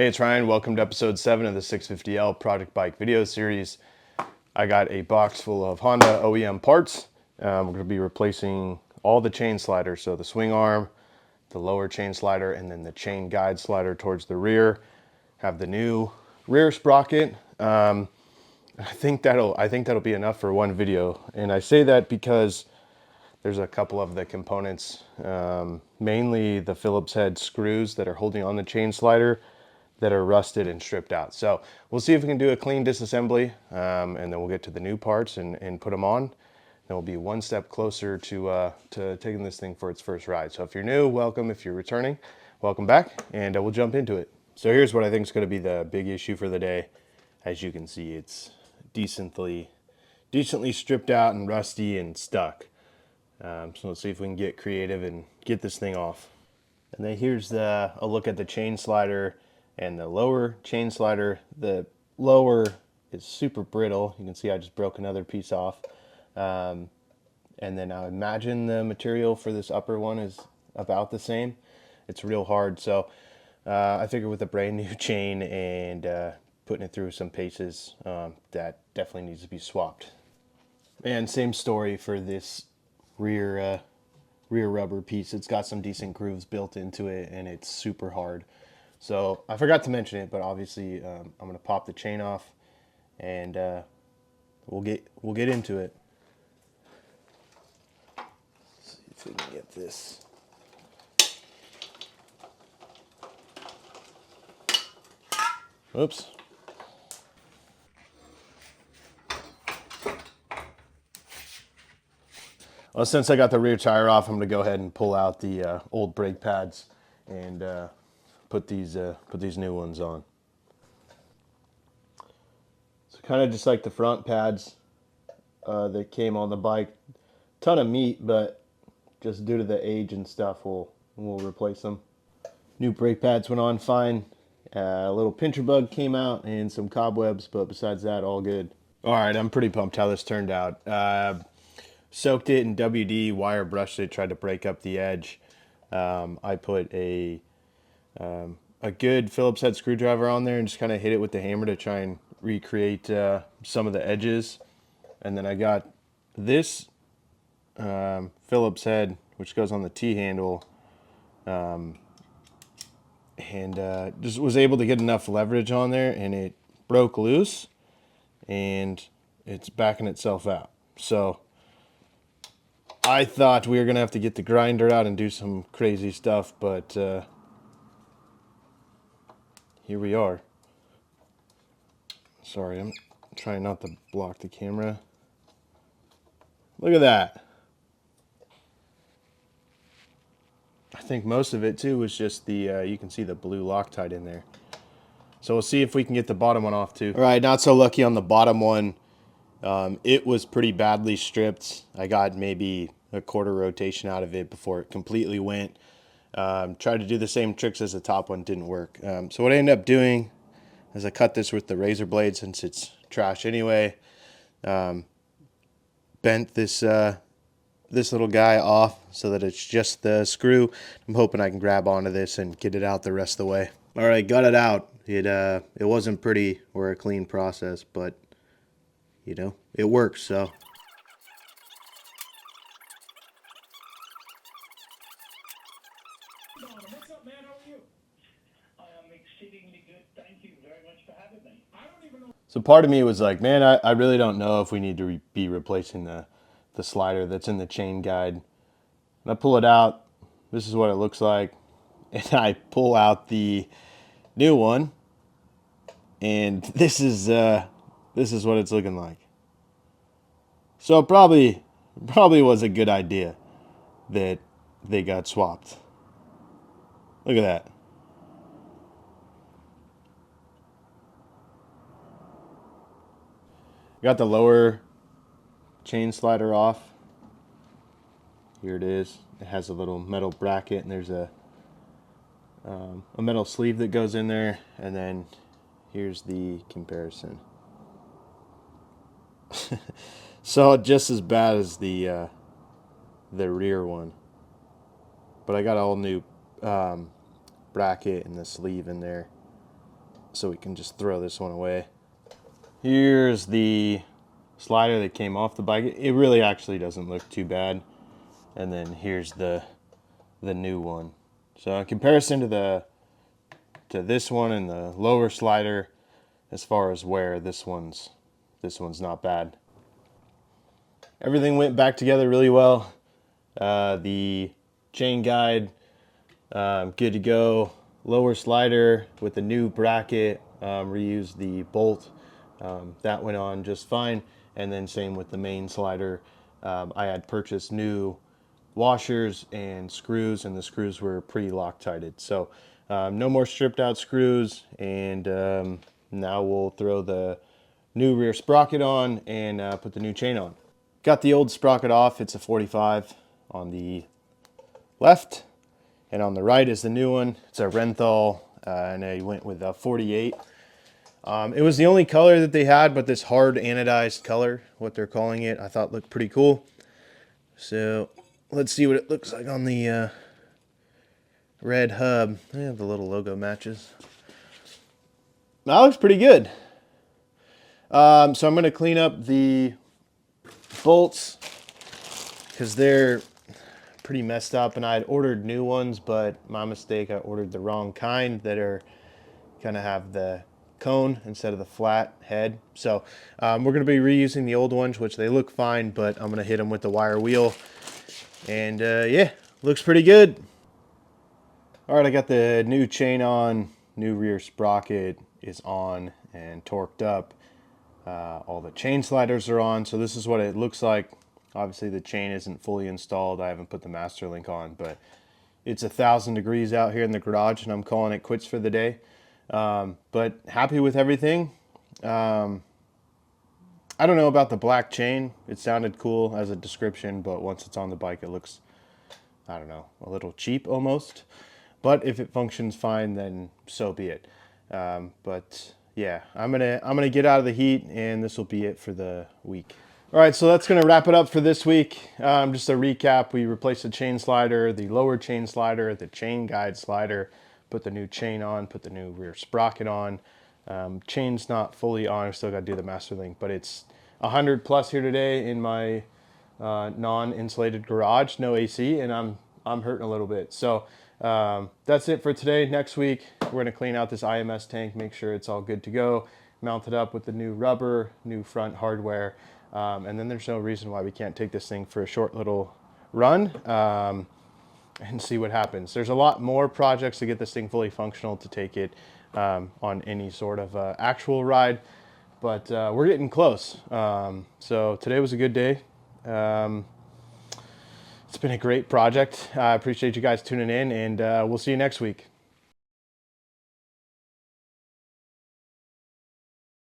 Hey, it's Ryan. Welcome to episode 7 of the 650L Project Bike video series. I got a box full of Honda OEM parts. We're going to be replacing all the chain sliders, so the swing arm, the lower chain slider, and then the chain guide slider towards the rear. Have the new rear sprocket. I think that'll be enough for one video, and I say that because there's a couple of the components, mainly the Phillips head screws that are holding on the chain slider, that are rusted and stripped out. So we'll see if we can do a clean disassembly, and then we'll get to the new parts and put them on. Then we'll be one step closer to taking this thing for its first ride. So if you're new, welcome. If you're returning, welcome back, and we'll jump into it. So here's what I think is going to be the big issue for the day. As you can see, it's decently stripped out and rusty and stuck. So let's see if we can get creative and get this thing off. And then here's a look at the chain slider and the lower chain slider. The lower is super brittle. You can see I just broke another piece off. And then I imagine the material for this upper one is about the same. It's real hard. So I figure with a brand new chain and putting it through some paces, that definitely needs to be swapped. And same story for this rear rubber piece. It's got some decent grooves built into it, and it's super hard. So I forgot to mention it, but obviously I'm going to pop the chain off, and we'll get into it. Let's see if we can get this. Oops. Well, since I got the rear tire off, I'm going to go ahead and pull out the old brake pads and put these new ones on. So kind of just like the front pads that came on the bike. Ton of meat, but just due to the age and stuff, we'll replace them. New brake pads went on fine. A little pincher bug came out and some cobwebs, but besides that, all good. All right, I'm pretty pumped how this turned out. Soaked it in WD, wire brushed it, tried to break up the edge. I put a good Phillips head screwdriver on there and just kind of hit it with the hammer to try and recreate some of the edges. And then I got this Phillips head, which goes on the T-handle, and just was able to get enough leverage on there, and it broke loose, and it's backing itself out. So I thought we were going to have to get the grinder out and do some crazy stuff, but here we are. Sorry, I'm trying not to block the camera. Look at that. I think most of it too was just the, you can see the blue Loctite in there. So we'll see if we can get the bottom one off too. All right, not so lucky on the bottom one. It was pretty badly stripped. I got maybe a quarter rotation out of it before it completely went. Tried to do the same tricks as the top one, didn't work. So what I ended up doing is I cut this with the razor blade since it's trash anyway. Bent this little guy off so that it's just the screw. I'm hoping I can grab onto this and get it out the rest of the way. All right, got it out. It wasn't pretty or a clean process, but you know, it works, so. What's up, man? How are you? I am exceedingly good. Thank you very much for having me. I don't even know. So part of me was like, man, I really don't know if we need to be replacing the slider that's in the chain guide. And I pull it out. This is what it looks like. And I pull out the new one, and this is what it's looking like. So it probably was a good idea that they got swapped. Look at that. Got the lower chain slider off. Here it is. It has a little metal bracket, and there's a metal sleeve that goes in there, and then here's the comparison. So just as bad as the rear one, but I got a whole new bracket and the sleeve in there. so we can just throw this one away. Here's the slider that came off the bike. It really actually doesn't look too bad. And then here's the new one. So in comparison to this one and the lower slider, as far as wear, this one's not bad. Everything went back together really well. The chain guide, good to go. Lower slider with the new bracket, reused the bolt. That went on just fine. And then same with the main slider. I had purchased new washers and screws, and the screws were pretty Loctited. So no more stripped out screws, and now we'll throw the new rear sprocket on and put the new chain on. Got the old sprocket off. It's a 45 on the left, and on the right is the new one. It's a Renthal, and I went with a 48. It was the only color that they had, but this hard anodized color, what they're calling it, I thought looked pretty cool. So let's see what it looks like on the red hub. Yeah, the little logo matches. That looks pretty good. So I'm going to clean up the bolts because they're pretty messed up, and I had ordered new ones, but my mistake, I ordered the wrong kind that are kind of have the cone instead of the flat head. So we're going to be reusing the old ones, which they look fine, but I'm going to hit them with the wire wheel, and yeah, looks pretty good. All right, I got the new chain on, new rear sprocket is on and torqued up. All the chain sliders are on, so this is what it looks like. Obviously the chain isn't fully installed. I haven't put the master link on, but it's 1,000 degrees out here in the garage, and I'm calling it quits for the day. But happy with everything. I don't know about the black chain. It sounded cool as a description, but once it's on the bike, it looks, I don't know, a little cheap almost. But if it functions fine, then so be it. But yeah, I'm gonna get out of the heat, and this will be it for the week. All right, so that's gonna wrap it up for this week. Just a recap: we replaced the chain slider, the lower chain slider, the chain guide slider, put the new chain on, put the new rear sprocket on. Chain's not fully on. I still got to do the master link, but it's 100 plus here today in my non-insulated garage, no AC, and I'm hurting a little bit. So that's it for today. Next week, we're gonna clean out this IMS tank, make sure it's all good to go, mount it up with the new rubber, new front hardware, and then there's no reason why we can't take this thing for a short little run and see what happens. There's a lot more projects to get this thing fully functional to take it on any sort of actual ride, but we're getting close. So today was a good day. It's been a great project. I appreciate you guys tuning in, and we'll see you next week.